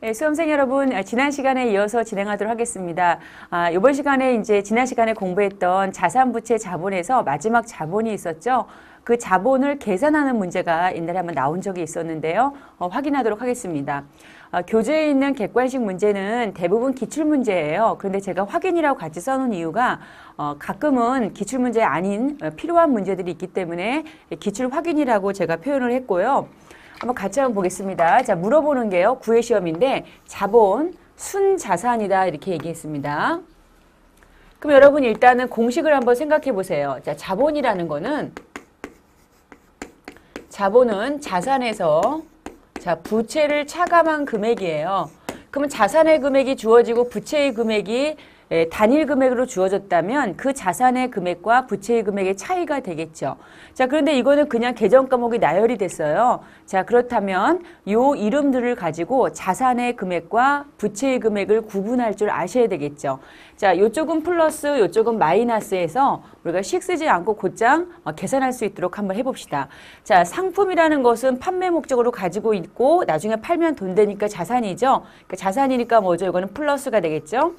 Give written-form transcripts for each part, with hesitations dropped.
네, 수험생 여러분, 지난 시간에 이어서 진행하도록 하겠습니다. 이번 시간에 이제 지난 시간에 공부했던 자산부채 자본에서 마지막 자본이 있었죠. 그 자본을 계산하는 문제가 옛날에 한번 나온 적이 있었는데요. 확인하도록 하겠습니다. 교재에 있는 객관식 문제는 대부분 기출문제예요. 그런데 제가 확인이라고 같이 써놓은 이유가 가끔은 기출문제 아닌 필요한 문제들이 있기 때문에 기출 확인이라고 제가 표현을 했고요. 한번 같이 한번 보겠습니다. 자, 물어보는 게요. 구회 시험인데 자본, 순자산이다 이렇게 얘기했습니다. 그럼 여러분 일단은 공식을 한번 생각해 보세요. 자, 자본이라는 거는 자본은 자산에서 자, 부채를 차감한 금액이에요. 그러면 자산의 금액이 주어지고 부채의 금액이 단일 금액으로 주어졌다면 그 자산의 금액과 부채의 금액의 차이가 되겠죠. 자, 그런데 이거는 그냥 계정 과목이 나열이 됐어요. 자, 그렇다면 요 이름들을 가지고 자산의 금액과 부채의 금액을 구분할 줄 아셔야 되겠죠. 자, 요쪽은 플러스, 요쪽은 마이너스해서 우리가 식 쓰지 않고 곧장 계산할 수 있도록 한번 해봅시다. 자, 상품이라는 것은 판매 목적으로 가지고 있고 나중에 팔면 돈 되니까 자산이죠. 그러니까 자산이니까 뭐죠? 이거는 플러스가 되겠죠.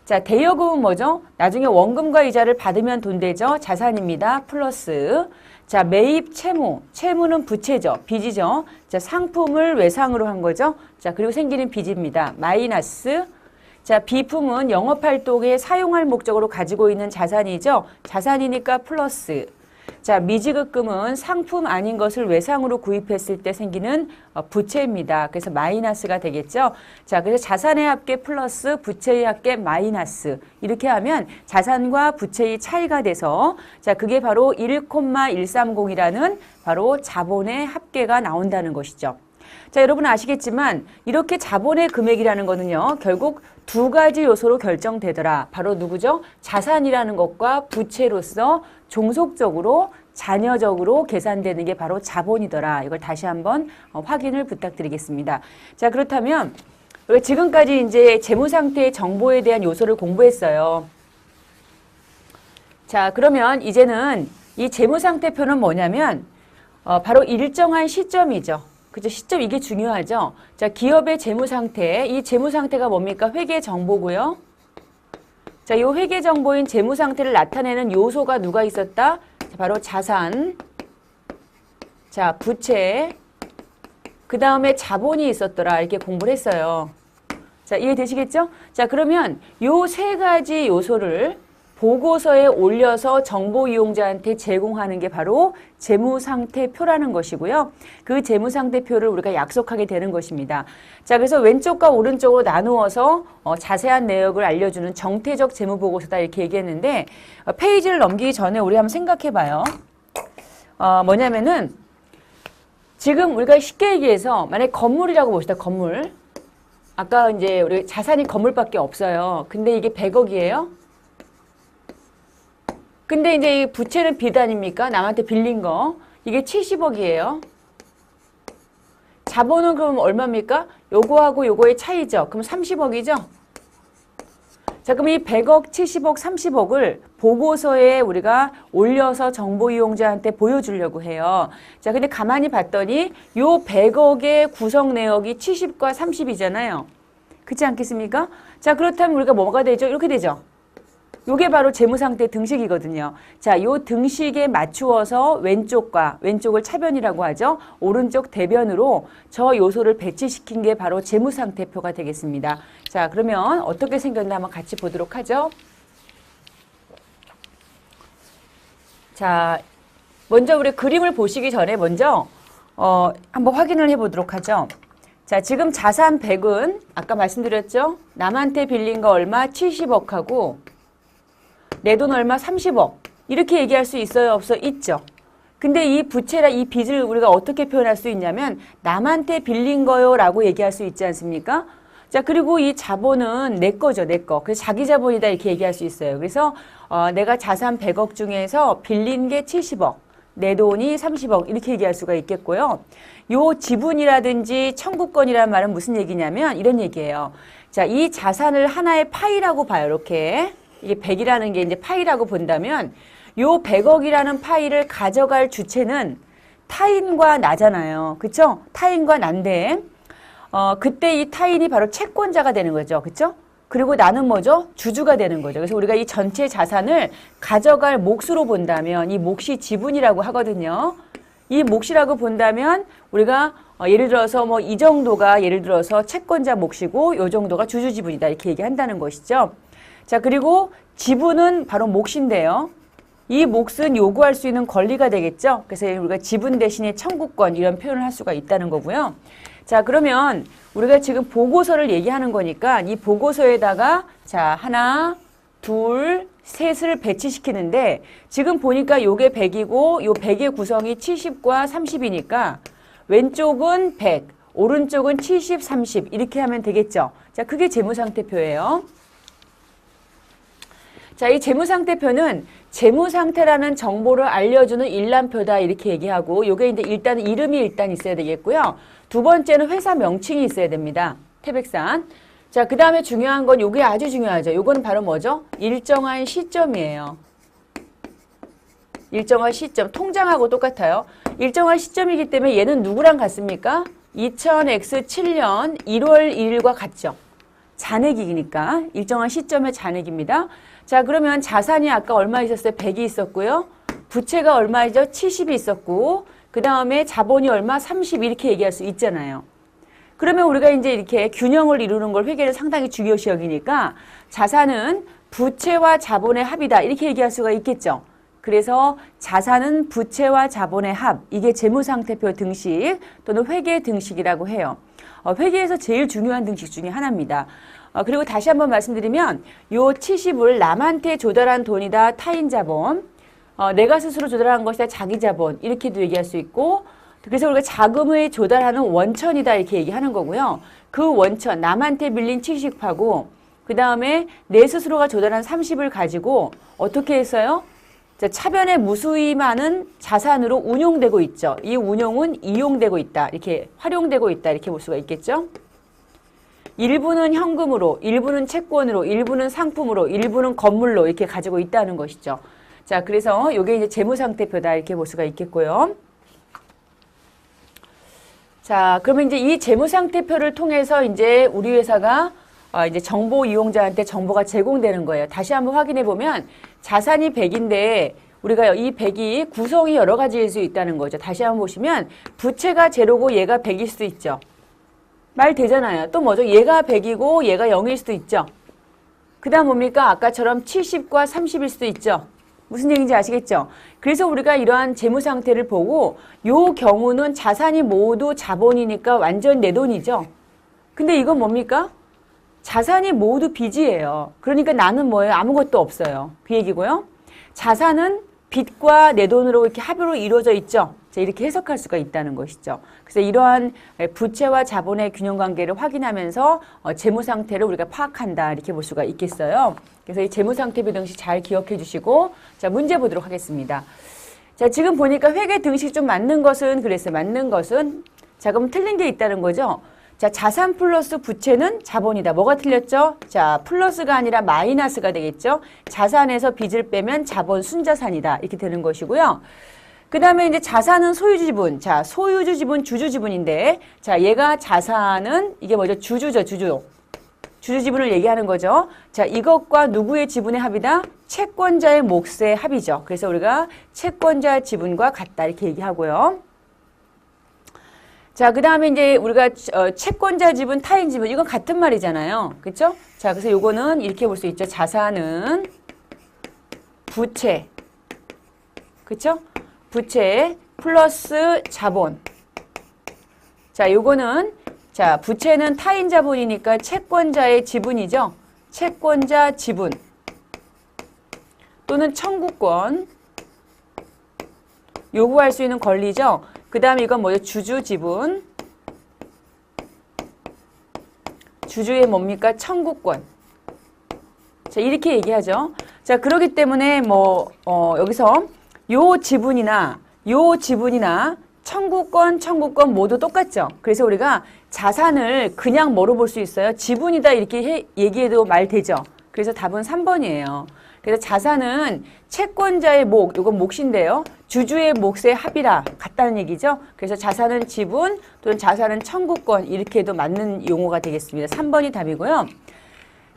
자, 대여금은 뭐죠? 나중에 원금과 이자를 받으면 돈 되죠? 자산입니다. 플러스. 자, 매입 채무. 채무는 부채죠. 빚이죠. 자, 상품을 외상으로 한 거죠. 자, 그리고 생기는 빚입니다. 마이너스. 자, 비품은 영업활동에 사용할 목적으로 가지고 있는 자산이죠. 자산이니까 플러스. 자, 미지급금은 상품 아닌 것을 외상으로 구입했을 때 생기는 부채입니다. 그래서 마이너스가 되겠죠. 자, 그래서 자산의 합계 플러스 부채의 합계 마이너스. 이렇게 하면 자산과 부채의 차이가 돼서 자, 그게 바로 1,130이라는 바로 자본의 합계가 나온다는 것이죠. 자, 여러분 아시겠지만 이렇게 자본의 금액이라는 거는요. 결국 두 가지 요소로 결정되더라. 바로 누구죠? 자산이라는 것과 부채로서 종속적으로 잔여적으로 계산되는 게 바로 자본이더라. 이걸 다시 한번 확인을 부탁드리겠습니다. 자, 그렇다면 우리가 지금까지 이제 재무 상태의 정보에 대한 요소를 공부했어요. 자, 그러면 이제는 이 재무 상태표는 뭐냐면 바로 일정한 시점이죠. 그죠? 시점 이게 중요하죠. 자, 기업의 재무 상태, 이 재무 상태가 뭡니까? 회계 정보고요. 자, 이 회계 정보인 재무 상태를 나타내는 요소가 누가 있었다? 자, 바로 자산, 자, 부채, 그 다음에 자본이 있었더라. 이렇게 공부를 했어요. 자, 이해되시겠죠? 자, 그러면 요 세 가지 요소를 보고서에 올려서 정보 이용자한테 제공하는 게 바로 재무상태표라는 것이고요. 그 재무상태표를 우리가 약속하게 되는 것입니다. 자, 그래서 왼쪽과 오른쪽으로 나누어서 자세한 내역을 알려주는 정태적 재무보고서다 이렇게 얘기했는데 페이지를 넘기기 전에 우리 한번 생각해 봐요. 뭐냐면은 지금 우리가 쉽게 얘기해서 만약에 건물이라고 봅시다. 건물. 아까 이제 우리 자산이 건물밖에 없어요. 근데 이게 100억이에요. 근데 이제 이 부채는 빚 아닙니까? 남한테 빌린 거. 이게 70억이에요. 자본은 그럼 얼마입니까? 요거하고 요거의 차이죠. 그럼 30억이죠? 자, 그럼 이 100억, 70억, 30억을 보고서에 우리가 올려서 정보 이용자한테 보여주려고 해요. 자, 근데 가만히 봤더니 요 100억의 구성 내역이 70과 30이잖아요. 그렇지 않겠습니까? 자, 그렇다면 우리가 뭐가 되죠? 이렇게 되죠. 요게 바로 재무상태 등식이거든요. 자, 요 등식에 맞추어서 왼쪽을 차변이라고 하죠. 오른쪽 대변으로 저 요소를 배치시킨 게 바로 재무상태표가 되겠습니다. 자, 그러면 어떻게 생겼나 한번 같이 보도록 하죠. 자, 먼저 우리 그림을 보시기 전에 먼저 한번 확인을 해보도록 하죠. 자, 지금 자산 100은 아까 말씀드렸죠. 남한테 빌린 거 얼마? 70억하고 내 돈 얼마? 30억. 이렇게 얘기할 수 있어요? 없어? 있죠. 근데 이 부채라 이 빚을 우리가 어떻게 표현할 수 있냐면 남한테 빌린 거요 라고 얘기할 수 있지 않습니까? 자, 그리고 이 자본은 내 거죠. 내 거. 그래서 자기 자본이다 이렇게 얘기할 수 있어요. 그래서 내가 자산 100억 중에서 빌린 게 70억. 내 돈이 30억 이렇게 얘기할 수가 있겠고요. 요 지분이라든지 청구권이라는 말은 무슨 얘기냐면 이런 얘기예요. 자, 이 자산을 하나의 파이라고 봐요. 이렇게. 이게 100이라는 게 이제 파이라고 본다면 요 100억이라는 파이를 가져갈 주체는 타인과 나잖아요. 그쵸? 타인과 난데 그때 이 타인이 바로 채권자가 되는 거죠. 그쵸? 그리고 나는 뭐죠? 주주가 되는 거죠. 그래서 우리가 이 전체 자산을 가져갈 몫으로 본다면 이 몫이 지분이라고 하거든요. 이 몫이라고 본다면 우리가 예를 들어서 뭐 이 정도가 예를 들어서 채권자 몫이고 요 정도가 주주 지분이다 이렇게 얘기한다는 것이죠. 자, 그리고 지분은 바로 몫인데요. 이 몫은 요구할 수 있는 권리가 되겠죠. 그래서 우리가 지분 대신에 청구권 이런 표현을 할 수가 있다는 거고요. 자, 그러면 우리가 지금 보고서를 얘기하는 거니까 이 보고서에다가 자, 하나, 둘, 셋을 배치시키는데 지금 보니까 요게 100이고 요 100의 구성이 70과 30이니까 왼쪽은 100, 오른쪽은 70, 30 이렇게 하면 되겠죠. 자, 그게 재무상태표예요. 자, 이 재무상태표는 재무상태라는 정보를 알려주는 일람표다 이렇게 얘기하고 요게 이제 일단 이름이 일단 있어야 되겠고요. 두 번째는 회사 명칭이 있어야 됩니다. 태백산. 자, 그 다음에 중요한 건 요게 아주 중요하죠. 요거는 바로 뭐죠? 일정한 시점이에요. 일정한 시점. 통장하고 똑같아요. 일정한 시점이기 때문에 얘는 누구랑 같습니까? 2000X7년 1월 1일과 같죠. 잔액이니까 일정한 시점의 잔액입니다. 자, 그러면 자산이 아까 얼마 있었어요? 100이 있었고요. 부채가 얼마이죠? 70이 있었고 그 다음에 자본이 얼마? 30 이렇게 얘기할 수 있잖아요. 그러면 우리가 이제 이렇게 균형을 이루는 걸 회계를 상당히 중요시 여기니까 자산은 부채와 자본의 합이다 이렇게 얘기할 수가 있겠죠. 그래서 자산은 부채와 자본의 합, 이게 재무상태표 등식 또는 회계 등식이라고 해요. 회계에서 제일 중요한 등식 중에 하나입니다. 그리고 다시 한번 말씀드리면 요 70을 남한테 조달한 돈이다 타인 자본, 내가 스스로 조달한 것이다 자기 자본 이렇게도 얘기할 수 있고 그래서 우리가 자금을 조달하는 원천이다 이렇게 얘기하는 거고요. 그 원천 남한테 빌린 70하고 그 다음에 내 스스로가 조달한 30을 가지고 어떻게 했어요? 자, 차변에 무수히 많은 자산으로 운용되고 있죠. 이 운용은 이용되고 있다. 이렇게 활용되고 있다. 이렇게 볼 수가 있겠죠. 일부는 현금으로, 일부는 채권으로, 일부는 상품으로, 일부는 건물로 이렇게 가지고 있다는 것이죠. 자, 그래서 이게 이제 재무상태표다. 이렇게 볼 수가 있겠고요. 자, 그러면 이제 이 재무상태표를 통해서 이제 우리 회사가 이제 정보 이용자한테 정보가 제공되는 거예요. 다시 한번 확인해 보면 자산이 100인데 우리가 이 100이 구성이 여러 가지일 수 있다는 거죠. 다시 한번 보시면 부채가 제로고 얘가 100일 수도 있죠. 말 되잖아요. 또 뭐죠? 얘가 100이고 얘가 0일 수도 있죠. 그 다음 뭡니까? 아까처럼 70과 30일 수도 있죠. 무슨 얘기인지 아시겠죠? 그래서 우리가 이러한 재무 상태를 보고 요 경우는 자산이 모두 자본이니까 완전 내 돈이죠. 근데 이건 뭡니까? 자산이 모두 빚이에요. 그러니까 나는 뭐예요? 아무것도 없어요. 그 얘기고요. 자산은 빚과 내 돈으로 이렇게 합의로 이루어져 있죠. 자, 이렇게 해석할 수가 있다는 것이죠. 그래서 이러한 부채와 자본의 균형 관계를 확인하면서 재무 상태를 우리가 파악한다. 이렇게 볼 수가 있겠어요. 그래서 이 재무 상태표 등식 잘 기억해 주시고 자, 문제 보도록 하겠습니다. 자, 지금 보니까 회계 등식 좀 맞는 것은 그랬어요. 맞는 것은 자, 그럼 틀린 게 있다는 거죠. 자, 자산 플러스 부채는 자본이다. 뭐가 틀렸죠? 자, 플러스가 아니라 마이너스가 되겠죠? 자산에서 빚을 빼면 자본 순자산이다. 이렇게 되는 것이고요. 그 다음에 이제 자산은 소유주 지분. 자, 소유주 지분, 주주 지분인데, 자, 얘가 자산은 이게 뭐죠? 주주죠, 주주. 주주 지분을 얘기하는 거죠. 자, 이것과 누구의 지분의 합이다? 채권자의 몫의 합이죠. 그래서 우리가 채권자 지분과 같다. 이렇게 얘기하고요. 자, 그 다음에 이제 우리가 채권자 지분, 타인 지분 이건 같은 말이잖아요. 그렇죠? 자, 그래서 요거는 이렇게 볼 수 있죠. 자산은 부채, 그렇죠? 부채 플러스 자본. 자, 요거는 자, 부채는 타인 자본이니까 채권자의 지분이죠. 채권자 지분 또는 청구권 요구할 수 있는 권리죠. 그 다음에 이건 뭐죠? 주주 지분. 주주의 뭡니까? 청구권. 자, 이렇게 얘기하죠. 자, 그렇기 때문에 뭐, 여기서 요 지분이나 청구권 모두 똑같죠. 그래서 우리가 자산을 그냥 뭐로 볼 수 있어요? 지분이다 이렇게 얘기해도 말 되죠. 그래서 답은 3번이에요. 그래서 자산은 채권자의 몫, 이건 몫인데요. 주주의 몫의 합이라 같다는 얘기죠. 그래서 자산은 지분 또는 자산은 청구권 이렇게 해도 맞는 용어가 되겠습니다. 3번이 답이고요.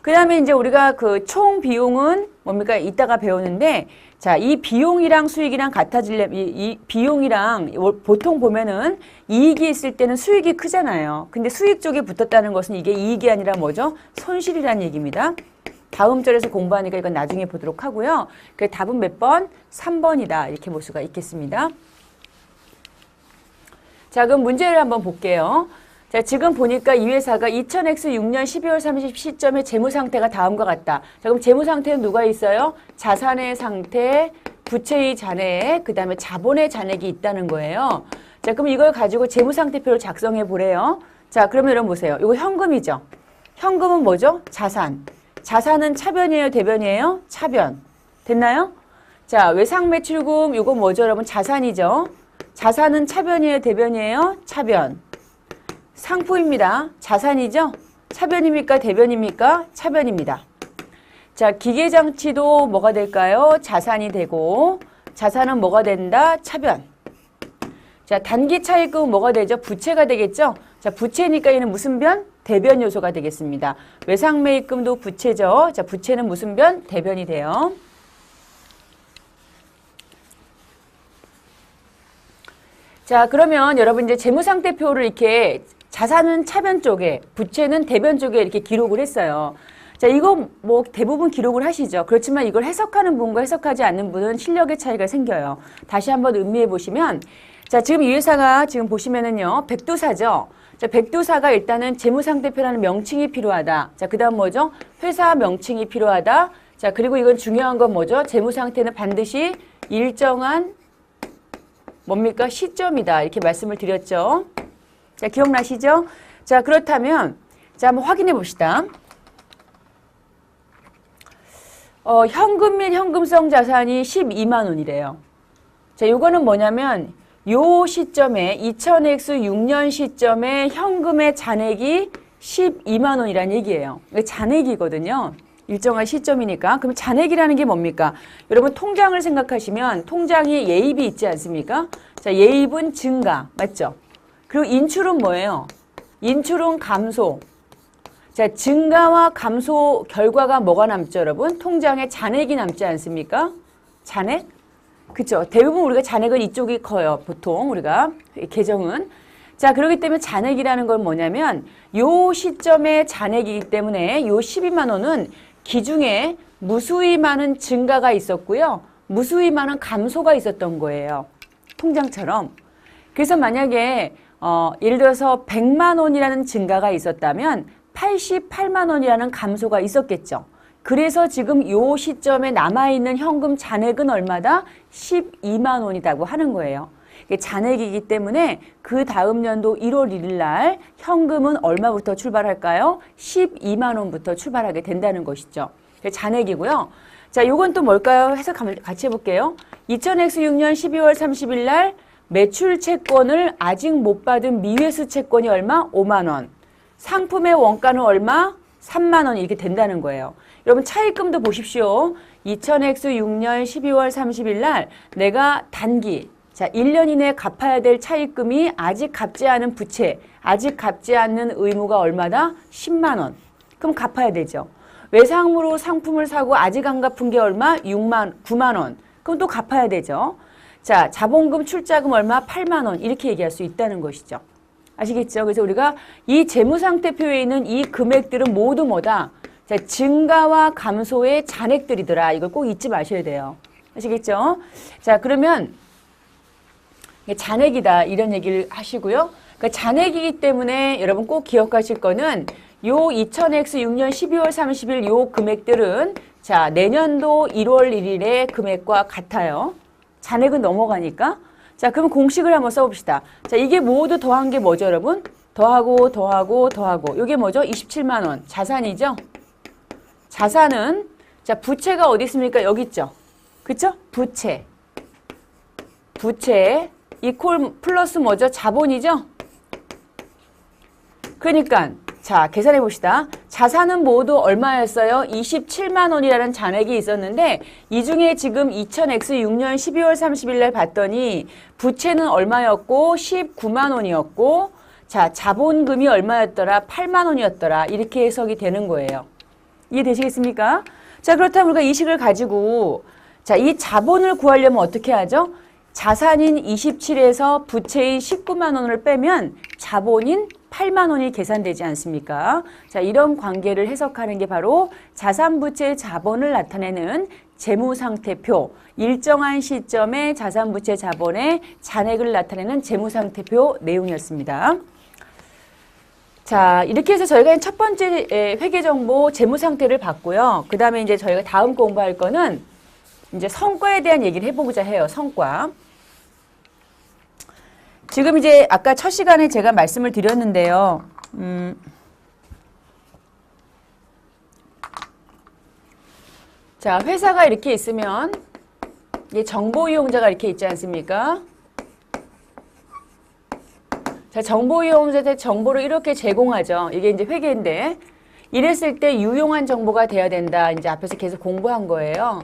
그 다음에 이제 우리가 그 총 비용은 뭡니까? 이따가 배우는데 자, 이 비용이랑 수익이랑 같아지려면 이 비용이랑 보통 보면은 이익이 있을 때는 수익이 크잖아요. 근데 수익 쪽에 붙었다는 것은 이게 이익이 아니라 뭐죠? 손실이라는 얘기입니다. 다음 절에서 공부하니까 이건 나중에 보도록 하고요. 그 답은 몇 번? 3번이다. 이렇게 볼 수가 있겠습니다. 자, 그럼 문제를 한번 볼게요. 자, 지금 보니까 이 회사가 2000X6년 12월 30 시점의 재무상태가 다음과 같다. 자, 그럼 재무상태는 누가 있어요? 자산의 상태, 부채의 잔액, 그 다음에 자본의 잔액이 있다는 거예요. 자, 그럼 이걸 가지고 재무상태표를 작성해 보래요. 자, 그러면 여러분 보세요. 이거 현금이죠. 현금은 뭐죠? 자산. 자산은 차변이에요? 대변이에요? 차변. 됐나요? 자, 외상매출금 이거 뭐죠? 여러분 자산이죠. 자산은 차변이에요? 대변이에요? 차변. 상품입니다. 자산이죠? 차변입니까? 대변입니까? 차변입니다. 자, 기계장치도 뭐가 될까요? 자산이 되고 자산은 뭐가 된다? 차변. 자, 단기차익금은 뭐가 되죠? 부채가 되겠죠? 자, 부채니까 얘는 무슨 변? 대변 요소가 되겠습니다. 외상매입금도 부채죠. 자, 부채는 무슨 변? 대변이 돼요. 자, 그러면 여러분 이제 재무상태표를 이렇게 자산은 차변 쪽에, 부채는 대변 쪽에 이렇게 기록을 했어요. 자, 이거 뭐 대부분 기록을 하시죠. 그렇지만 이걸 해석하는 분과 해석하지 않는 분은 실력의 차이가 생겨요. 다시 한번 음미해 보시면, 자, 지금 이 회사가 지금 보시면은요, 백두사죠. 자, 백두사가 일단은 재무상태표라는 명칭이 필요하다. 자, 그 다음 뭐죠? 회사 명칭이 필요하다. 자, 그리고 이건 중요한 건 뭐죠? 재무상태는 반드시 일정한 뭡니까? 시점이다. 이렇게 말씀을 드렸죠. 자, 기억나시죠? 자, 그렇다면, 자, 한번 확인해 봅시다. 현금 및 현금성 자산이 12만 원이래요. 자, 요거는 뭐냐면, 요 시점에, 2000X6년 시점에 현금의 잔액이 12만 원이라는 얘기예요. 이게 잔액이거든요. 일정한 시점이니까. 그럼 잔액이라는 게 뭡니까? 여러분 통장을 생각하시면 통장이 예입이 있지 않습니까? 자, 예입은 증가, 맞죠? 그리고 인출은 뭐예요? 인출은 감소. 자, 증가와 감소 결과가 뭐가 남죠, 여러분? 통장에 잔액이 남지 않습니까? 잔액? 그쵸? 대부분 우리가 잔액은 이쪽이 커요. 보통 우리가 계정은. 자, 그렇기 때문에 잔액이라는 건 뭐냐면 요 시점의 잔액이기 때문에 요 12만 원은 기중에 무수히 많은 증가가 있었고요. 무수히 많은 감소가 있었던 거예요. 통장처럼. 그래서 만약에 예를 들어서 100만 원이라는 증가가 있었다면 88만 원이라는 감소가 있었겠죠. 그래서 지금 요 시점에 남아있는 현금 잔액은 얼마다? 12만 원이라고 하는 거예요. 잔액이기 때문에 그 다음 연도 1월 1일 날 현금은 얼마부터 출발할까요? 12만 원부터 출발하게 된다는 것이죠. 잔액이고요. 자, 요건 또 뭘까요? 해석 같이 해볼게요. 2000X6년 12월 30일 날 매출 채권을 아직 못 받은 미회수 채권이 얼마? 5만 원. 상품의 원가는 얼마? 3만 원 이렇게 된다는 거예요. 여러분 차입금도 보십시오. 2000X6년 12월 30일 날 내가 단기 자, 1년 이내에 갚아야 될 차입금이 아직 갚지 않은 부채, 아직 갚지 않는 의무가 얼마다? 10만 원. 그럼 갚아야 되죠. 외상으로 상품을 사고 아직 안 갚은 게 얼마? 9만 원. 그럼 또 갚아야 되죠. 자, 자본금 출자금 얼마? 8만 원. 이렇게 얘기할 수 있다는 것이죠. 아시겠죠? 그래서 우리가 이 재무상태표에 있는 이 금액들은 모두 뭐다? 자, 증가와 감소의 잔액들이더라. 이걸 꼭 잊지 마셔야 돼요. 아시겠죠? 자, 그러면 잔액이다 이런 얘기를 하시고요. 그러니까 잔액이기 때문에 여러분 꼭 기억하실 거는 요 2000X6년 12월 30일 요 금액들은 자 내년도 1월 1일의 금액과 같아요. 잔액은 넘어가니까. 자, 그럼 공식을 한번 써봅시다. 자, 이게 모두 더한 게 뭐죠, 여러분? 더하고 더하고 더하고. 이게 뭐죠? 27만 원. 자산이죠? 자산은 자 부채가 어디 있습니까? 여기 있죠? 그쵸? 부채. 부채. 이퀄 플러스 뭐죠? 자본이죠? 그러니까 자, 계산해 봅시다. 자산은 모두 얼마였어요? 27만 원이라는 잔액이 있었는데 이 중에 지금 2000X6년 12월 30일 날 봤더니 부채는 얼마였고 19만 원이었고 자, 자본금이 얼마였더라? 8만 원이었더라. 이렇게 해석이 되는 거예요. 이해되시겠습니까? 자, 그렇다면 우리가 이 식을 가지고 자, 이 자본을 구하려면 어떻게 하죠? 자산인 27에서 부채인 19만 원을 빼면 자본인 8만 원이 계산되지 않습니까? 자, 이런 관계를 해석하는 게 바로 자산, 부채, 자본을 나타내는 재무상태표, 일정한 시점에 자산, 부채, 자본의 잔액을 나타내는 재무상태표 내용이었습니다. 자, 이렇게 해서 저희가 첫 번째 회계정보 재무상태를 봤고요. 그 다음에 이제 저희가 다음 공부할 거는 이제 성과에 대한 얘기를 해보고자 해요. 성과. 지금 이제 아까 첫 시간에 제가 말씀을 드렸는데요. 자, 회사가 이렇게 있으면 이게 정보 이용자가 이렇게 있지 않습니까? 자, 정보 이용자한테 정보를 이렇게 제공하죠. 이게 이제 회계인데 이랬을 때 유용한 정보가 돼야 된다. 이제 앞에서 계속 공부한 거예요.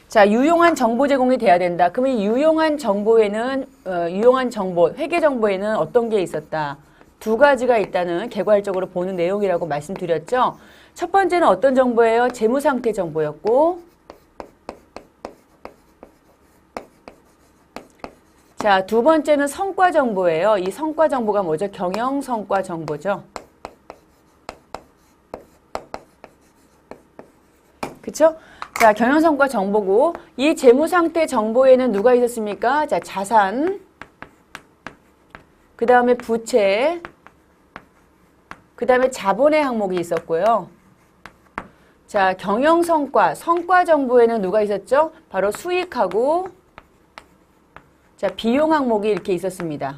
자, 유용한 정보 제공이 돼야 된다. 그러면 유용한 정보에는 유용한 정보, 회계 정보에는 어떤 게 있었다? 두 가지가 있다는 개괄적으로 보는 내용이라고 말씀드렸죠. 첫 번째는 어떤 정보예요? 재무상태 정보였고, 자, 두 번째는 성과 정보예요. 이 성과 정보가 뭐죠? 경영 성과 정보죠. 그쵸? 자, 경영성과 정보고 이 재무상태 정보에는 누가 있었습니까? 자, 자산, 그 다음에 부채, 그 다음에 자본의 항목이 있었고요. 자, 경영성과, 성과 정보에는 누가 있었죠? 바로 수익하고 자, 비용 항목이 이렇게 있었습니다.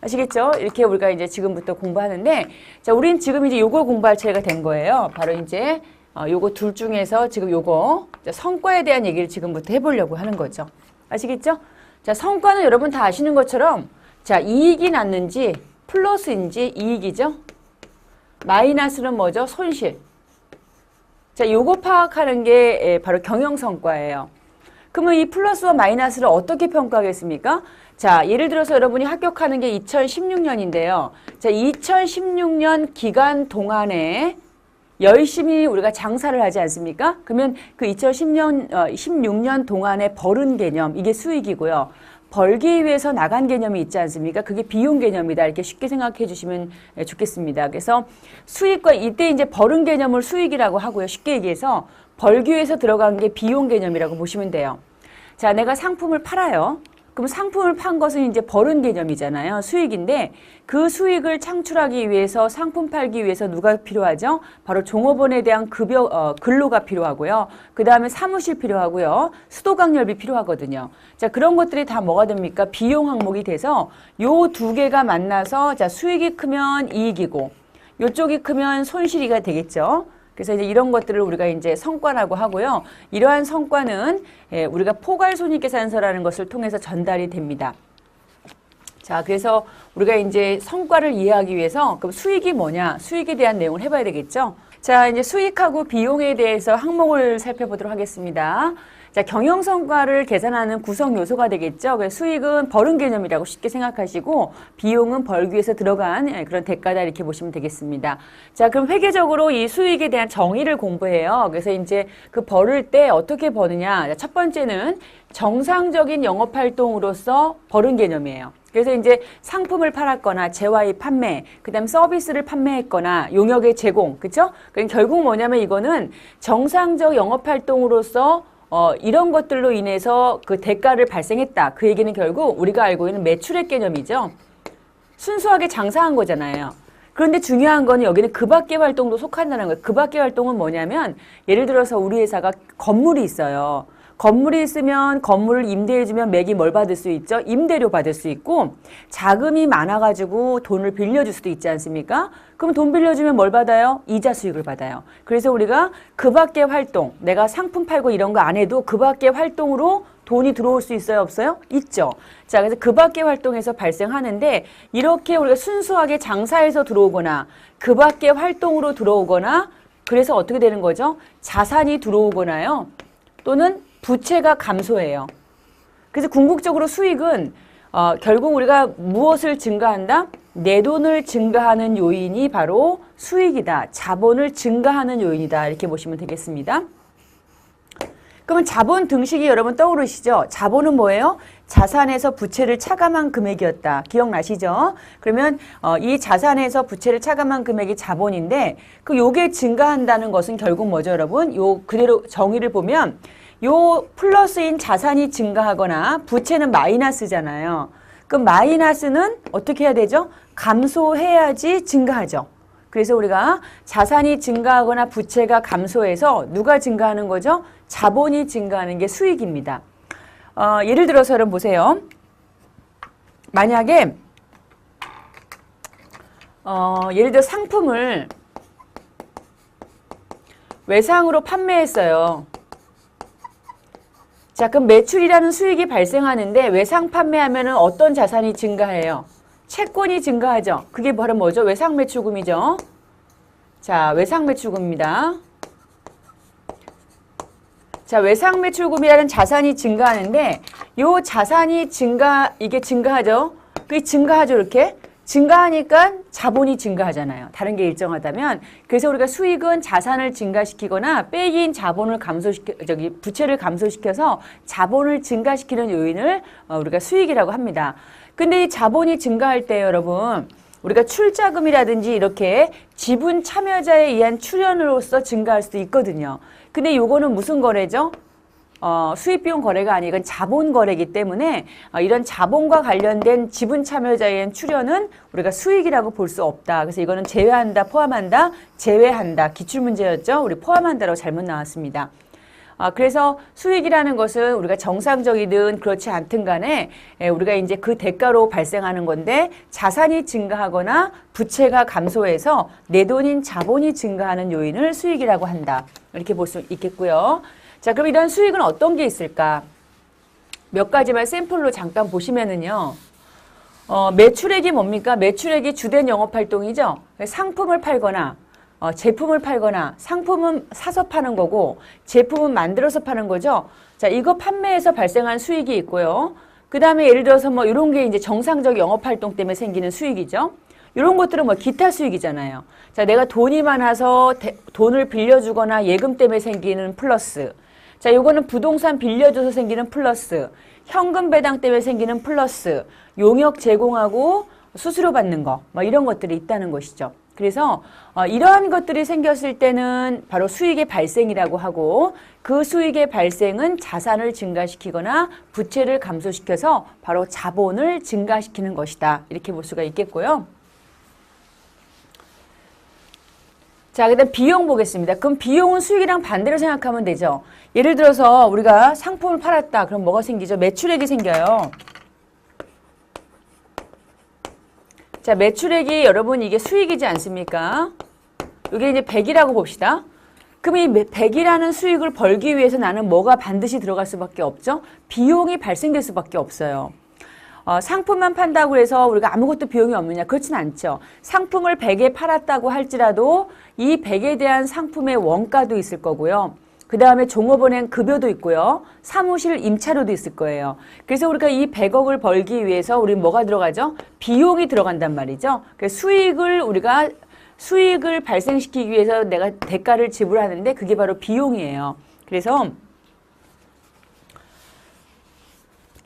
아시겠죠? 이렇게 우리가 이제 지금부터 공부하는데 자, 우린 지금 이제 요걸 공부할 차례가 된 거예요. 바로 이제 요거 둘 중에서 지금 요거 성과에 대한 얘기를 지금부터 해보려고 하는 거죠. 아시겠죠? 자, 성과는 여러분 다 아시는 것처럼 자, 이익이 났는지 플러스인지 이익이죠. 마이너스는 뭐죠? 손실. 자, 요거 파악하는 게 바로 경영성과예요. 그러면 이 플러스와 마이너스를 어떻게 평가하겠습니까? 자, 예를 들어서 여러분이 합격하는 게 2016년인데요. 자, 2016년 기간 동안에 열심히 우리가 장사를 하지 않습니까? 그러면 그 16년 동안에 벌은 개념, 이게 수익이고요. 벌기 위해서 나간 개념이 있지 않습니까? 그게 비용 개념이다. 이렇게 쉽게 생각해 주시면 좋겠습니다. 그래서 수익과 이때 이제 벌은 개념을 수익이라고 하고요. 쉽게 얘기해서 벌기 위해서 들어간 게 비용 개념이라고 보시면 돼요. 자, 내가 상품을 팔아요. 그럼 상품을 판 것은 이제 벌은 개념이잖아요. 수익인데 그 수익을 창출하기 위해서 상품 팔기 위해서 누가 필요하죠? 바로 종업원에 대한 근로가 필요하고요. 그 다음에 사무실 필요하고요. 수도강렬비 필요하거든요. 자, 그런 것들이 다 뭐가 됩니까? 비용 항목이 돼서 요 두 개가 만나서 자, 수익이 크면 이익이고 요쪽이 크면 손실이가 되겠죠. 그래서 이제 이런 것들을 우리가 이제 성과라고 하고요. 이러한 성과는 우리가 포괄손익계산서라는 것을 통해서 전달이 됩니다. 자, 그래서 우리가 이제 성과를 이해하기 위해서 그럼 수익이 뭐냐? 수익에 대한 내용을 해봐야 되겠죠. 자, 이제 수익하고 비용에 대해서 항목을 살펴보도록 하겠습니다. 자, 경영성과를 계산하는 구성 요소가 되겠죠. 그래서 수익은 벌은 개념이라고 쉽게 생각하시고 비용은 벌기 위해서 들어간 그런 대가다 이렇게 보시면 되겠습니다. 자, 그럼 회계적으로 이 수익에 대한 정의를 공부해요. 그래서 이제 그 벌을 때 어떻게 버느냐. 첫 번째는 정상적인 영업활동으로서 벌은 개념이에요. 그래서 이제 상품을 팔았거나 재화의 판매, 그 다음 서비스를 판매했거나 용역의 제공, 그쵸? 그럼 결국 뭐냐면 이거는 정상적 영업활동으로서 이런 것들로 인해서 그 대가를 발생했다. 그 얘기는 결국 우리가 알고 있는 매출액 개념이죠. 순수하게 장사한 거잖아요. 그런데 중요한 거는 여기는 그 밖의 활동도 속한다는 거예요. 그 밖의 활동은 뭐냐면 예를 들어서 우리 회사가 건물이 있어요. 건물이 있으면 건물을 임대해주면 매기 뭘 받을 수 있죠? 임대료 받을 수 있고 자금이 많아가지고 돈을 빌려줄 수도 있지 않습니까? 그럼 돈 빌려주면 뭘 받아요? 이자 수익을 받아요. 그래서 우리가 그 밖의 활동, 내가 상품 팔고 이런 거 안 해도 그 밖의 활동으로 돈이 들어올 수 있어요? 없어요? 있죠. 자, 그래서 그 밖의 활동에서 발생하는데 이렇게 우리가 순수하게 장사에서 들어오거나 그 밖의 활동으로 들어오거나 그래서 어떻게 되는 거죠? 자산이 들어오거나요. 또는 부채가 감소해요. 그래서 궁극적으로 수익은 결국 우리가 무엇을 증가한다? 내 돈을 증가하는 요인이 바로 수익이다. 자본을 증가하는 요인이다. 이렇게 보시면 되겠습니다. 그러면 자본 등식이 여러분 떠오르시죠? 자본은 뭐예요? 자산에서 부채를 차감한 금액이었다. 기억나시죠? 그러면 이 자산에서 부채를 차감한 금액이 자본인데 요게 증가한다는 것은 결국 뭐죠, 여러분? 요 그대로 정의를 보면 요 플러스인 자산이 증가하거나 부채는 마이너스잖아요. 그럼 마이너스는 어떻게 해야 되죠? 감소해야지 증가하죠. 그래서 우리가 자산이 증가하거나 부채가 감소해서 누가 증가하는 거죠? 자본이 증가하는 게 수익입니다. 예를 들어서 여러분 보세요. 만약에 예를 들어 상품을 외상으로 판매했어요. 자, 그럼 매출이라는 수익이 발생하는데 외상 판매하면은 어떤 자산이 증가해요? 채권이 증가하죠. 그게 바로 뭐죠? 외상 매출금이죠. 자, 외상 매출금입니다. 자, 외상 매출금이라는 자산이 증가하는데 요 자산이 이게 증가하죠. 그게 증가하죠, 이렇게. 증가하니까 자본이 증가하잖아요. 다른 게 일정하다면. 그래서 우리가 수익은 자산을 증가시키거나 빼기인 자본을 부채를 감소시켜서 자본을 증가시키는 요인을 우리가 수익이라고 합니다. 근데 이 자본이 증가할 때 여러분, 우리가 출자금이라든지 이렇게 지분 참여자에 의한 출연으로서 증가할 수도 있거든요. 근데 요거는 무슨 거래죠? 수익비용 거래가 아니고 이건 자본 거래이기 때문에 이런 자본과 관련된 지분 참여자에 의한 출연은 우리가 수익이라고 볼 수 없다. 그래서 이거는 제외한다, 포함한다, 제외한다. 기출문제였죠. 우리 포함한다라고 잘못 나왔습니다. 그래서 수익이라는 것은 우리가 정상적이든 그렇지 않든 간에 우리가 이제 그 대가로 발생하는 건데 자산이 증가하거나 부채가 감소해서 내 돈인 자본이 증가하는 요인을 수익이라고 한다. 이렇게 볼 수 있겠고요. 자, 그럼 이런 수익은 어떤 게 있을까? 몇 가지만 샘플로 잠깐 보시면은요. 매출액이 뭡니까? 매출액이 주된 영업활동이죠. 상품을 팔거나 제품을 팔거나 상품은 사서 파는 거고 제품은 만들어서 파는 거죠. 자, 이거 판매해서 발생한 수익이 있고요. 그 다음에 예를 들어서 뭐 이런 게 이제 정상적 영업활동 때문에 생기는 수익이죠. 이런 것들은 뭐 기타 수익이잖아요. 자, 내가 돈이 많아서 돈을 빌려주거나 예금 때문에 생기는 플러스. 자, 요거는 부동산 빌려줘서 생기는 플러스. 현금 배당 때문에 생기는 플러스. 용역 제공하고 수수료 받는 거. 뭐 이런 것들이 있다는 것이죠. 그래서 이러한 것들이 생겼을 때는 바로 수익의 발생이라고 하고 그 수익의 발생은 자산을 증가시키거나 부채를 감소시켜서 바로 자본을 증가시키는 것이다. 이렇게 볼 수가 있겠고요. 자, 그다음 비용 보겠습니다. 그럼 비용은 수익이랑 반대로 생각하면 되죠. 예를 들어서 우리가 상품을 팔았다. 그럼 뭐가 생기죠? 매출액이 생겨요. 자, 매출액이 여러분 이게 수익이지 않습니까? 이게 이제 100이라고 봅시다. 그럼 이 100이라는 수익을 벌기 위해서 나는 뭐가 반드시 들어갈 수밖에 없죠? 비용이 발생될 수밖에 없어요. 상품만 판다고 해서 우리가 아무것도 비용이 없느냐? 그렇진 않죠. 상품을 100에 팔았다고 할지라도 이 100에 대한 상품의 원가도 있을 거고요. 그 다음에 종업원행 급여도 있고요. 사무실 임차료도 있을 거예요. 그래서 우리가 이 100억을 벌기 위해서 우리 뭐가 들어가죠? 비용이 들어간단 말이죠. 그래서 수익을 발생시키기 위해서 내가 대가를 지불하는데 그게 바로 비용이에요. 그래서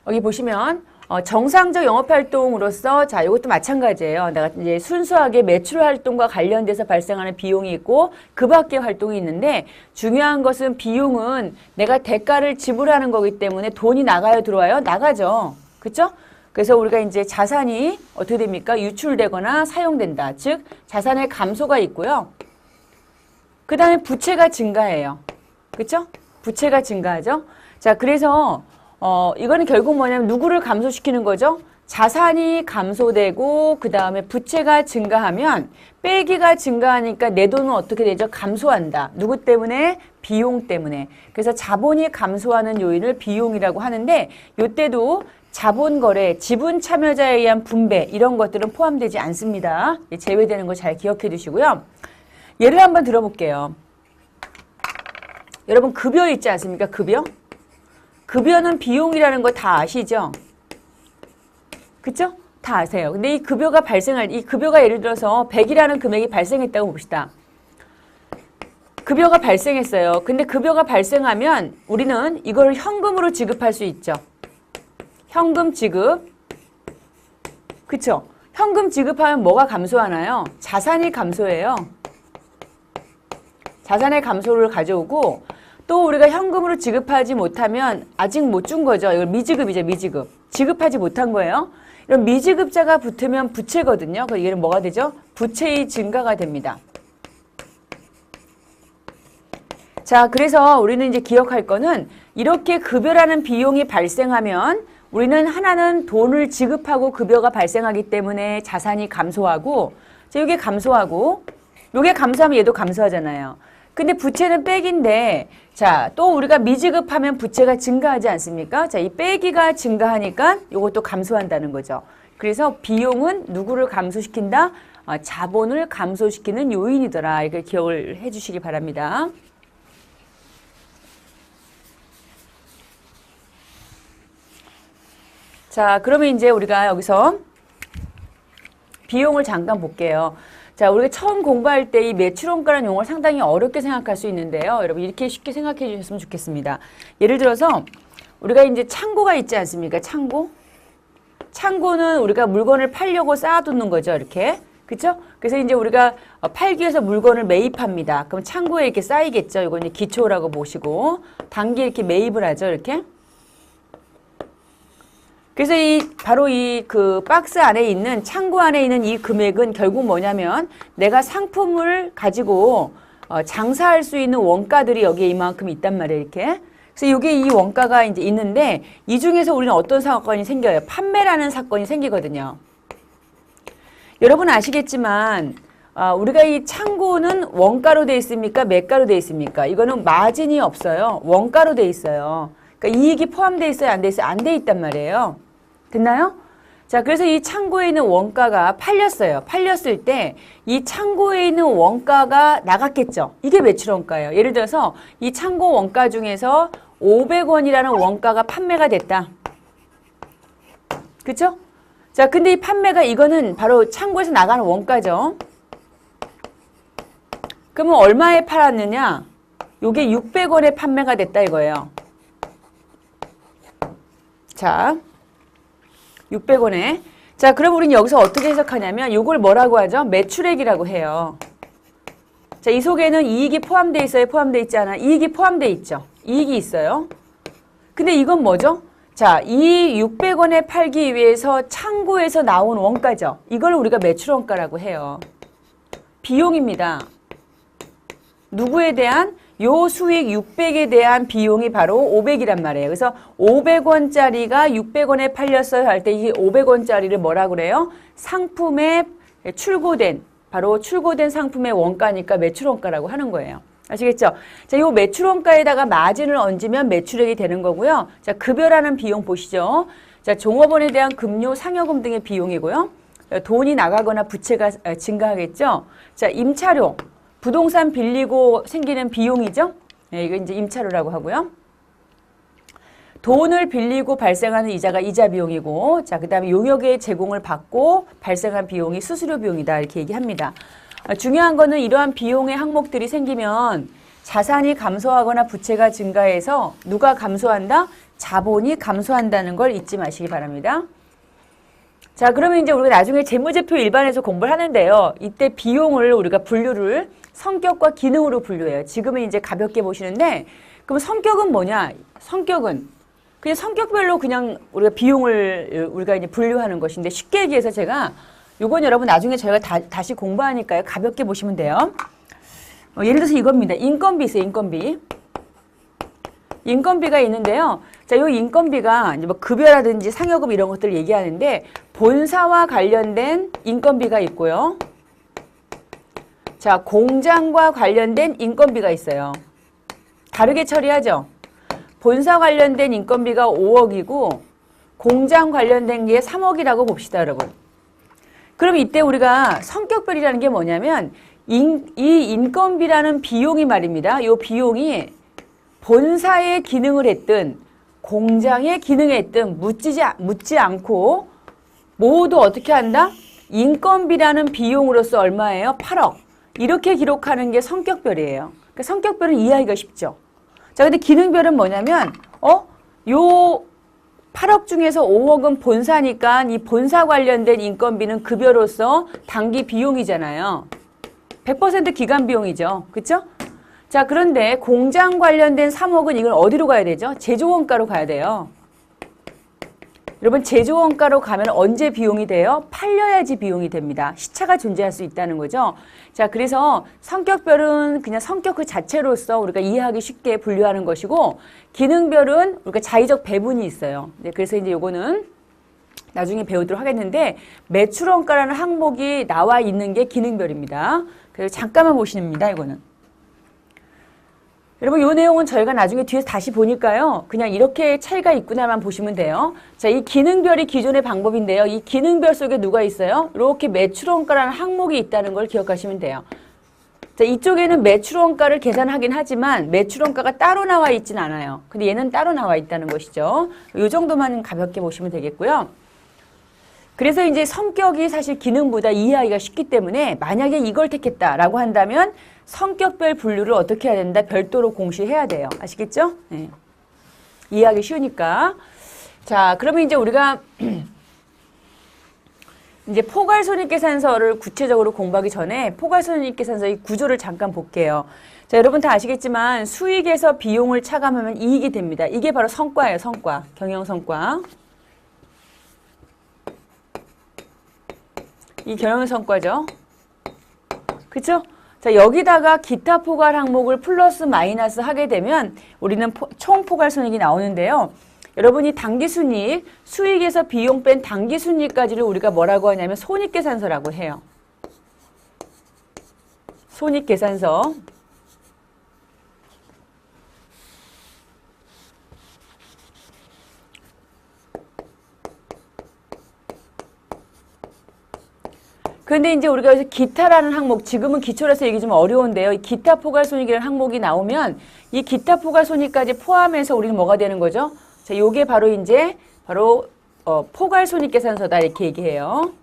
여기 보시면 정상적 영업활동으로서 자, 이것도 마찬가지예요. 내가 이제 순수하게 매출 활동과 관련돼서 발생하는 비용이 있고 그 밖의 활동이 있는데 중요한 것은 비용은 내가 대가를 지불하는 거기 때문에 돈이 나가요, 들어와요? 나가죠. 그렇죠? 그래서 우리가 이제 자산이 어떻게 됩니까? 유출되거나 사용된다. 즉 자산의 감소가 있고요. 그 다음에 부채가 증가해요. 그렇죠? 부채가 증가하죠. 자, 그래서 이거는 결국 뭐냐면 누구를 감소시키는 거죠? 자산이 감소되고 그 다음에 부채가 증가하면 빼기가 증가하니까 내 돈은 어떻게 되죠? 감소한다. 누구 때문에? 비용 때문에. 그래서 자본이 감소하는 요인을 비용이라고 하는데 이때도 자본거래, 지분 참여자에 의한 분배 이런 것들은 포함되지 않습니다. 제외되는 거 잘 기억해 두시고요. 예를 한번 들어볼게요. 여러분 급여 있지 않습니까? 급여? 급여는 비용이라는 거 다 아시죠? 그쵸? 다 아세요. 근데 이 급여가 이 급여가 예를 들어서 100이라는 금액이 발생했다고 봅시다. 급여가 발생했어요. 근데 급여가 발생하면 우리는 이걸 현금으로 지급할 수 있죠. 현금 지급. 그쵸? 현금 지급하면 뭐가 감소하나요? 자산이 감소해요. 자산의 감소를 가져오고 또 우리가 현금으로 지급하지 못하면 아직 못 준 거죠. 이걸 미지급이죠. 미지급. 지급하지 못한 거예요. 이런 미지급자가 붙으면 부채거든요. 그럼 얘는 뭐가 되죠? 부채의 증가가 됩니다. 자, 그래서 우리는 이제 기억할 거는 이렇게 급여라는 비용이 발생하면 우리는 하나는 돈을 지급하고 급여가 발생하기 때문에 자산이 감소하고 자, 이게 감소하고 이게 감소하면 얘도 감소하잖아요. 근데 부채는 빼기인데 자, 또 우리가 미지급하면 부채가 증가하지 않습니까? 자, 이 빼기가 증가하니까 이것도 감소한다는 거죠. 그래서 비용은 누구를 감소시킨다? 자본을 감소시키는 요인이더라. 이걸 기억을 해 주시기 바랍니다. 자, 그러면 이제 우리가 여기서 비용을 잠깐 볼게요. 자, 우리가 처음 공부할 때 이 매출원가라는 용어를 상당히 어렵게 생각할 수 있는데요. 여러분 이렇게 쉽게 생각해 주셨으면 좋겠습니다. 예를 들어서 우리가 이제 창고가 있지 않습니까? 창고. 창고는 우리가 물건을 팔려고 쌓아두는 거죠. 이렇게. 그렇죠? 그래서 이제 우리가 팔기 위해서 물건을 매입합니다. 그럼 창고에 이렇게 쌓이겠죠. 이건 이제 기초라고 보시고 단기 이렇게 매입을 하죠. 이렇게. 그래서 바로 이 그 박스 안에 있는 창고 안에 있는 이 금액은 결국 뭐냐면 내가 상품을 가지고 장사할 수 있는 원가들이 여기에 이만큼 있단 말이에요. 이렇게. 그래서 이게 이 원가가 이제 있는데 이 중에서 우리는 어떤 사건이 생겨요? 판매라는 사건이 생기거든요. 여러분 아시겠지만 우리가 이 창고는 원가로 돼 있습니까? 매가로 돼 있습니까? 이거는 마진이 없어요. 원가로 돼 있어요. 그러니까 이익이 포함되어 있어요? 안 돼 있어요? 안 돼 있단 말이에요. 됐나요? 자, 그래서 이 창고에 있는 원가가 팔렸어요. 팔렸을 때 이 창고에 있는 원가가 나갔겠죠. 이게 매출원가예요. 예를 들어서 이 창고 원가 중에서 500원이라는 원가가 판매가 됐다. 그쵸? 자, 근데 이 판매가 이거는 바로 창고에서 나가는 원가죠. 그러면 얼마에 팔았느냐? 요게 600원에 판매가 됐다 이거예요. 자, 600원에. 자, 그럼 우리는 여기서 어떻게 해석하냐면 이걸 뭐라고 하죠? 매출액이라고 해요. 자, 이 속에는 이익이 포함되어 있어요? 포함되어 있지 않아요? 이익이 포함되어 있죠. 이익이 있어요. 근데 이건 뭐죠? 자, 이 600원에 팔기 위해서 창고에서 나온 원가죠. 이걸 우리가 매출원가라고 해요. 비용입니다. 누구에 대한? 요 수익 600에 대한 비용이 바로 500이란 말이에요. 그래서 500원짜리가 600원에 팔렸어요 할 때 이 500원짜리를 뭐라 그래요? 상품에 출고된, 바로 출고된 상품의 원가니까 매출원가라고 하는 거예요. 아시겠죠? 자, 요 매출원가에다가 마진을 얹으면 매출액이 되는 거고요. 자, 급여라는 비용 보시죠. 자, 종업원에 대한 급료, 상여금 등의 비용이고요. 돈이 나가거나 부채가 증가하겠죠. 자, 임차료. 부동산 빌리고 생기는 비용이죠. 네, 이거 이제 임차료라고 하고요. 돈을 빌리고 발생하는 이자가 이자 비용이고, 자, 그 다음에 용역의 제공을 받고 발생한 비용이 수수료 비용이다. 이렇게 얘기합니다. 중요한 거는 이러한 비용의 항목들이 생기면 자산이 감소하거나 부채가 증가해서 누가 감소한다? 자본이 감소한다는 걸 잊지 마시기 바랍니다. 자, 그러면 이제 우리가 나중에 재무제표 일반에서 공부를 하는데요. 이때 비용을 우리가 분류를 성격과 기능으로 분류해요. 지금은 이제 가볍게 보시는데, 그럼 성격은 뭐냐? 성격은 그냥 성격별로 그냥 우리가 비용을 우리가 이제 분류하는 것인데, 쉽게 얘기해서 제가 요건 여러분 나중에 저희가 다시 공부하니까요. 가볍게 보시면 돼요. 예를 들어서 이겁니다. 인건비 있어요. 인건비. 인건비가 있는데요. 자, 이 인건비가 이제 뭐 급여라든지 상여금 이런 것들을 얘기하는데 본사와 관련된 인건비가 있고요. 자, 공장과 관련된 인건비가 있어요. 다르게 처리하죠. 본사 관련된 인건비가 5억이고 공장 관련된 게 3억이라고 봅시다, 여러분. 그럼 이때 우리가 성격별이라는 게 뭐냐면 이 인건비라는 비용이 말입니다. 이 비용이 본사의 기능을 했든 공장의 기능을 했든 묻지 않고 모두 어떻게 한다? 인건비라는 비용으로서 얼마예요? 8억. 이렇게 기록하는 게 성격별이에요. 그러니까 성격별은 이해하기가 쉽죠. 자, 근데 기능별은 뭐냐면 요 8억 중에서 5억은 본사니까 이 본사 관련된 인건비는 급여로서 단기 비용이잖아요. 100% 기간 비용이죠. 그렇죠? 자, 그런데 공장 관련된 3억은 이건 어디로 가야 되죠? 제조원가로 가야 돼요. 여러분, 제조원가로 가면 언제 비용이 돼요? 팔려야지 비용이 됩니다. 시차가 존재할 수 있다는 거죠. 자, 그래서 성격별은 그냥 성격 그 자체로서 우리가 이해하기 쉽게 분류하는 것이고, 기능별은 우리가 자의적 배분이 있어요. 네, 그래서 이제 요거는 나중에 배우도록 하겠는데, 매출원가라는 항목이 나와 있는 게 기능별입니다. 그래서 잠깐만 보시면 됩니다, 이거는. 여러분, 이 내용은 저희가 나중에 뒤에서 다시 보니까요. 그냥 이렇게 차이가 있구나만 보시면 돼요. 자, 이 기능별이 기존의 방법인데요. 이 기능별 속에 누가 있어요? 이렇게 매출원가라는 항목이 있다는 걸 기억하시면 돼요. 자, 이쪽에는 매출원가를 계산하긴 하지만 매출원가가 따로 나와 있진 않아요. 근데 얘는 따로 나와 있다는 것이죠. 이 정도만 가볍게 보시면 되겠고요. 그래서 이제 성격이 사실 기능보다 이해하기가 쉽기 때문에 만약에 이걸 택했다라고 한다면 성격별 분류를 어떻게 해야 된다? 별도로 공시해야 돼요. 아시겠죠? 네. 이해하기 쉬우니까. 자, 그러면 이제 우리가 이제 포괄손익계산서를 구체적으로 공부하기 전에 포괄손익계산서의 구조를 잠깐 볼게요. 자, 여러분 다 아시겠지만 수익에서 비용을 차감하면 이익이 됩니다. 이게 바로 성과예요, 성과. 경영성과. 이 경영성과죠. 그쵸? 자, 여기다가 기타 포괄 항목을 플러스 마이너스 하게 되면 우리는 총 포괄 손익이 나오는데요. 여러분이 당기순이익, 수익에서 비용 뺀 당기순이익까지를 우리가 뭐라고 하냐면 손익계산서라고 해요. 손익계산서. 그런데 이제 우리가 여기서 기타라는 항목, 지금은 기초라서 얘기 좀 어려운데요. 이 기타 포괄손익이라는 항목이 나오면 이 기타 포괄손익까지 포함해서 우리는 뭐가 되는 거죠? 자, 요게 바로 이제 포괄손익계산서다 이렇게 얘기해요.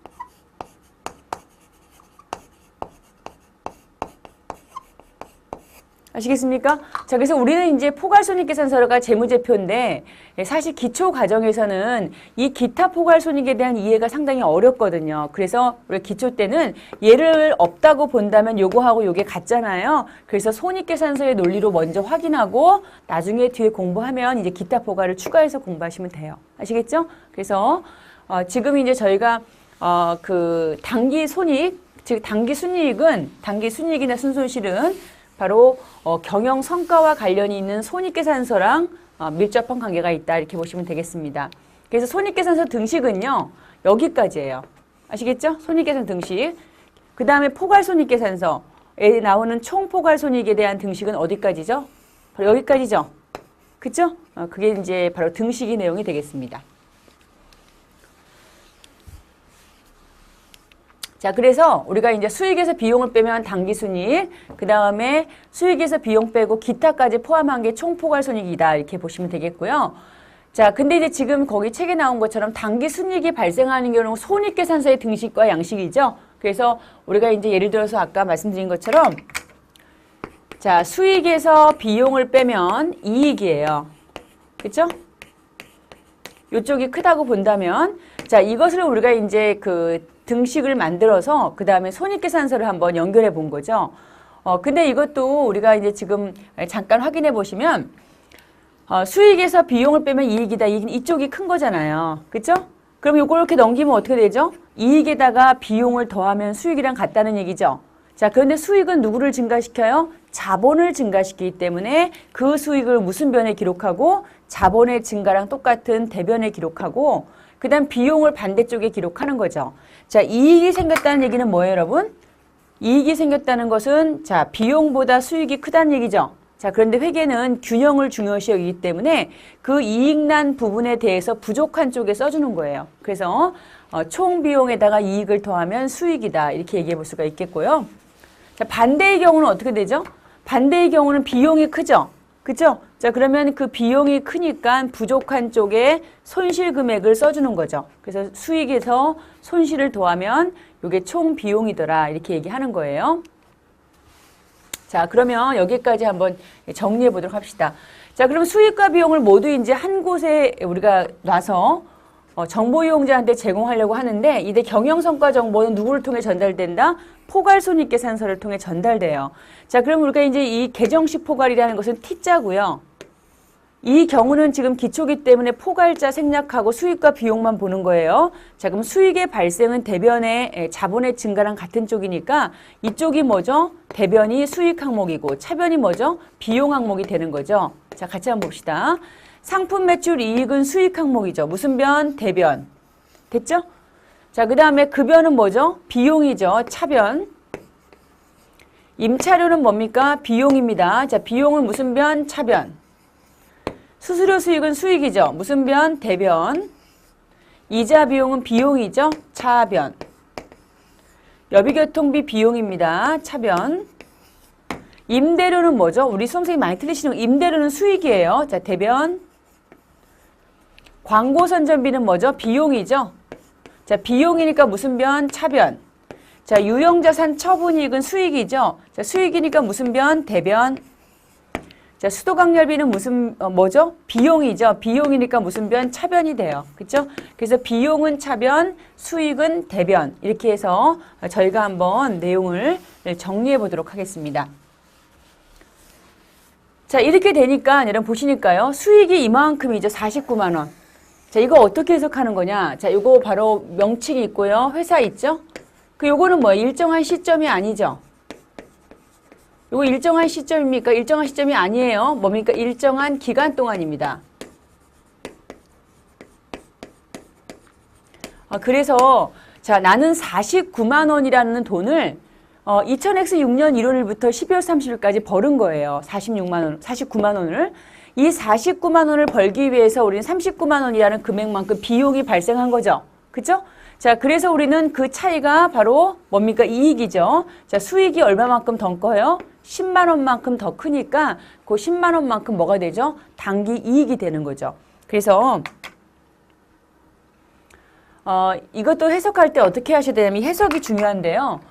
아시겠습니까? 자, 그래서 우리는 이제 포괄손익계산서가 재무제표인데 사실 기초 과정에서는 이 기타 포괄손익에 대한 이해가 상당히 어렵거든요. 그래서 우리 기초 때는 얘를 없다고 본다면 요거하고 요게 같잖아요. 그래서 손익계산서의 논리로 먼저 확인하고 나중에 뒤에 공부하면 이제 기타 포괄을 추가해서 공부하시면 돼요. 아시겠죠? 그래서 지금 이제 저희가 그 단기 손익, 즉 단기 순이익은 단기 순이익이나 순손실은 바로 경영 성과와 관련이 있는 손익계산서랑 밀접한 관계가 있다 이렇게 보시면 되겠습니다. 그래서 손익계산서 등식은요. 여기까지예요. 아시겠죠? 손익계산 등식. 그 다음에 포괄손익계산서에 나오는 총포괄손익에 대한 등식은 어디까지죠? 바로 여기까지죠. 그쵸? 그게 이제 바로 등식의 내용이 되겠습니다. 자, 그래서 우리가 이제 수익에서 비용을 빼면 당기순이익, 그 다음에 수익에서 비용 빼고 기타까지 포함한 게 총포괄손익이다 이렇게 보시면 되겠고요. 자, 근데 이제 지금 거기 책에 나온 것처럼 당기순이익이 발생하는 경우는 손익계산서의 등식과 양식이죠. 그래서 우리가 이제 예를 들어서 아까 말씀드린 것처럼 자, 수익에서 비용을 빼면 이익이에요. 그렇죠? 이쪽이 크다고 본다면 자, 이것을 우리가 이제 그 등식을 만들어서 그 다음에 손익계산서를 한번 연결해 본 거죠. 근데 이것도 우리가 이제 지금 잠깐 확인해 보시면 수익에서 비용을 빼면 이익이다. 이쪽이 큰 거잖아요. 그렇죠? 그럼 이걸 이렇게 넘기면 어떻게 되죠? 이익에다가 비용을 더하면 수익이랑 같다는 얘기죠. 자, 그런데 수익은 누구를 증가시켜요? 자본을 증가시키기 때문에 그 수익을 무슨 변에 기록하고 자본의 증가랑 똑같은 대변에 기록하고 그 다음 비용을 반대쪽에 기록하는 거죠. 자, 이익이 생겼다는 얘기는 뭐예요, 여러분? 이익이 생겼다는 것은 자, 비용보다 수익이 크다는 얘기죠. 자, 그런데 회계는 균형을 중요시 여기기 때문에 그 이익난 부분에 대해서 부족한 쪽에 써주는 거예요. 그래서 총 비용에다가 이익을 더하면 수익이다. 이렇게 얘기해 볼 수가 있겠고요. 자, 반대의 경우는 어떻게 되죠? 반대의 경우는 비용이 크죠? 그죠? 자, 그러면 그 비용이 크니까 부족한 쪽에 손실 금액을 써주는 거죠. 그래서 수익에서 손실을 더하면 이게 총 비용이더라. 이렇게 얘기하는 거예요. 자, 그러면 여기까지 한번 정리해 보도록 합시다. 자, 그럼 수익과 비용을 모두 이제 한 곳에 우리가 놔서 정보 이용자한테 제공하려고 하는데 이때 경영성과 정보는 누구를 통해 전달된다? 포괄손익계산서를 통해 전달돼요. 자, 그럼 우리가 이제 이 계정식 포괄이라는 것은 T자고요. 이 경우는 지금 기초기 때문에 포괄자 생략하고 수익과 비용만 보는 거예요. 자, 그럼 수익의 발생은 대변의 자본의 증가랑 같은 쪽이니까 이쪽이 뭐죠? 대변이 수익 항목이고 차변이 뭐죠? 비용 항목이 되는 거죠. 자, 같이 한번 봅시다. 상품 매출 이익은 수익 항목이죠. 무슨 변? 대변. 됐죠? 자, 그 다음에 그 변은 뭐죠? 비용이죠. 차변. 임차료는 뭡니까? 비용입니다. 자, 비용은 무슨 변? 차변. 수수료 수익은 수익이죠. 무슨 변? 대변. 이자 비용은 비용이죠. 차변. 여비교통비 비용입니다. 차변. 임대료는 뭐죠? 우리 수험생이 많이 틀리시는 거. 임대료는 수익이에요. 자, 대변. 광고 선전비는 뭐죠? 비용이죠. 자, 비용이니까 무슨 변? 차변. 자, 유형자산 처분이익은 수익이죠. 자, 수익이니까 무슨 변? 대변. 자, 수도강렬비는 무슨 뭐죠? 비용이죠. 비용이니까 무슨 변? 차변이 돼요. 그렇죠? 그래서 비용은 차변, 수익은 대변. 이렇게 해서 저희가 한번 내용을 정리해 보도록 하겠습니다. 자, 이렇게 되니까 여러분 보시니까요. 수익이 이만큼이죠. 49만 원. 자, 이거 어떻게 해석하는 거냐? 자, 이거 바로 명칭이 있고요. 회사 있죠? 요거는 뭐예요? 일정한 시점이 아니죠. 이거 일정한 시점입니까? 일정한 시점이 아니에요. 뭡니까? 일정한 기간 동안입니다. 그래서 자, 나는 49만 원이라는 돈을 2000X6년 1월부터 12월 30일까지 벌은 거예요. 49만 원을. 이 49만 원을 벌기 위해서 우리는 39만 원이라는 금액만큼 비용이 발생한 거죠. 그죠? 자, 그래서 우리는 그 차이가 바로 뭡니까? 이익이죠. 자, 수익이 얼마만큼 더 커요? 10만 원만큼 더 크니까 그 10만 원만큼 뭐가 되죠? 당기 이익이 되는 거죠. 그래서 이것도 해석할 때 어떻게 하셔야 되냐면 해석이 중요한데요.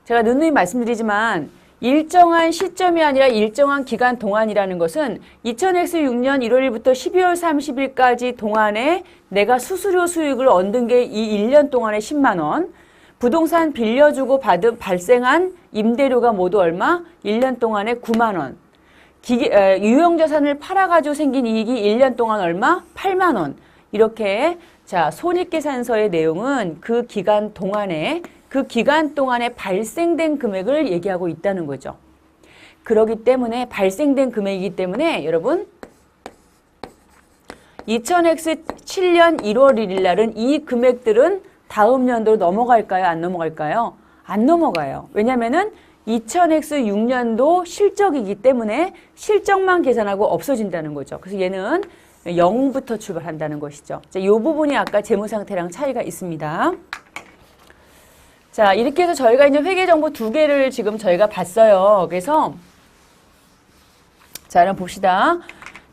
제가 누누이 말씀드리지만 일정한 시점이 아니라 일정한 기간 동안이라는 것은 2000X6년 1월 1일부터 12월 30일까지 동안에 내가 수수료 수익을 얻은 게 이 1년 동안에 10만 원, 부동산 빌려주고 발생한 임대료가 모두 얼마? 1년 동안에 9만 원. 유형자산을 팔아가지고 생긴 이익이 1년 동안 얼마? 8만 원. 이렇게 자, 손익계산서의 내용은 그 기간 동안에 발생된 금액을 얘기하고 있다는 거죠. 그렇기 때문에 발생된 금액이기 때문에 여러분 2000X 7년 1월 1일 날은 이 금액들은 다음 연도로 넘어갈까요? 안 넘어갈까요? 안 넘어가요. 왜냐면은 2000X 6년도 실적이기 때문에 실적만 계산하고 없어진다는 거죠. 그래서 얘는 0부터 출발한다는 것이죠. 자, 이 부분이 아까 재무상태랑 차이가 있습니다. 자, 이렇게 해서 저희가 이제 회계정보 2개를 지금 저희가 봤어요. 그래서 자, 한번 봅시다.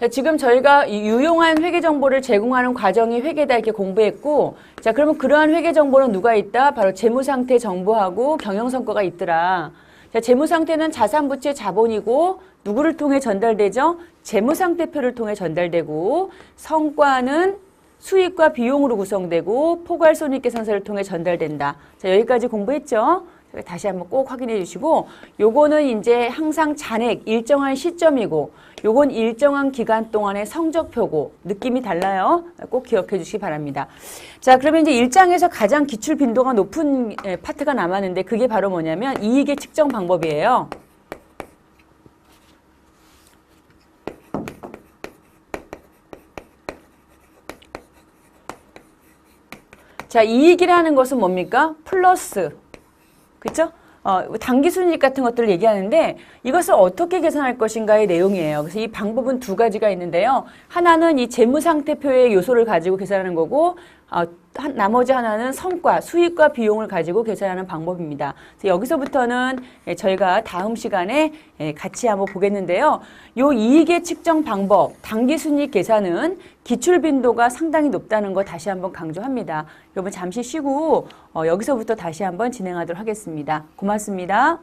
자, 지금 저희가 유용한 회계정보를 제공하는 과정이 회계다 이렇게 공부했고, 자, 그러면 그러한 회계정보는 누가 있다? 바로 재무상태 정보하고 경영성과가 있더라. 자, 재무상태는 자산부채 자본이고 누구를 통해 전달되죠? 재무상태표를 통해 전달되고, 성과는 수익과 비용으로 구성되고 포괄손익계산서를 통해 전달된다. 자, 여기까지 공부했죠? 다시 한번 꼭 확인해 주시고, 요거는 이제 항상 잔액 일정한 시점이고 요건 일정한 기간 동안의 성적표고 느낌이 달라요. 꼭 기억해 주시기 바랍니다. 자, 그러면 이제 1장에서 가장 기출 빈도가 높은 파트가 남았는데 그게 바로 뭐냐면 이익의 측정 방법이에요. 자, 이익이라는 것은 뭡니까? 플러스. 그렇죠? 당기순이익 같은 것들을 얘기하는데 이것을 어떻게 계산할 것인가의 내용이에요. 그래서 이 방법은 두 가지가 있는데요. 하나는 이 재무상태표의 요소를 가지고 계산하는 거고 나머지 하나는 성과, 수익과 비용을 가지고 계산하는 방법입니다. 그래서 여기서부터는 저희가 다음 시간에 같이 한번 보겠는데요. 요 이익의 측정 방법, 당기순이익 계산은 기출 빈도가 상당히 높다는 거 다시 한번 강조합니다. 여러분 잠시 쉬고 여기서부터 다시 한번 진행하도록 하겠습니다. 고맙습니다.